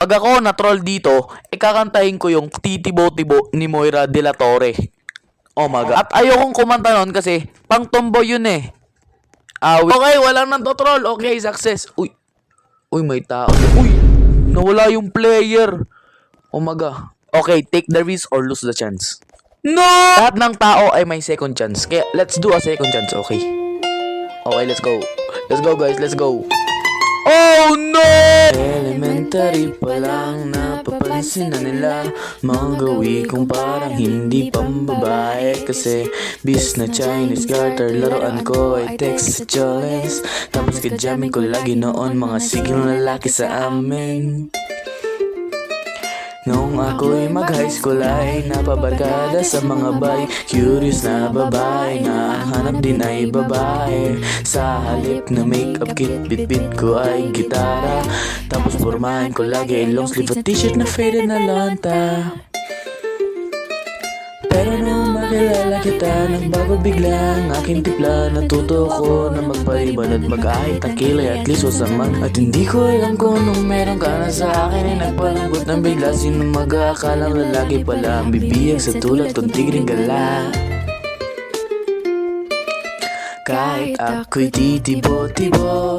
Pag ako na-troll dito, kakantahin ko yung Titibo-tibo ni Moira de la Torre. Oh my God. At ayokong kumanta nun kasi pang tomboy yun eh. Okay, walang nantotroll. Okay, success. Uy, may tao. Uy, nawala yung player. Oh my God. Okay, take the risk or lose the chance. No! Lahat ng tao ay may second chance. Kaya, let's do a second chance, okay? Okay, let's go. Let's go, guys. Let's go. Oh, no! Elementary pa lang, napapansin na nila mga gawi kong parang hindi pambabae. Kasi bis na Chinese garter, laruan ko ay Texas challenge. Tapos kadyamin ko lagi noon mga siglang lalaki sa amin. Noong ako'y mag-high school ay napabarkada sa mga bay. Curious na babae, na ang hanap din ay babae. Sa halip na makeup kit, bit-bit ko ay gitara. Tapos pormahin ko lagi ay long sleeve at t-shirt na faded na lanta. Pero nung makilala kita, nagbago bigla ang aking tipla. Natuto ko na magpaliban at mag-ahit ang kilay at liso sa man. At hindi ko alam kung nung meron ka na sa akin ay nagpalambot ng bigla. Sino mag-aakalang lalaki pala ang bibiyag sa tulad kong tigring gala. Kahit ako'y titibo-tibo,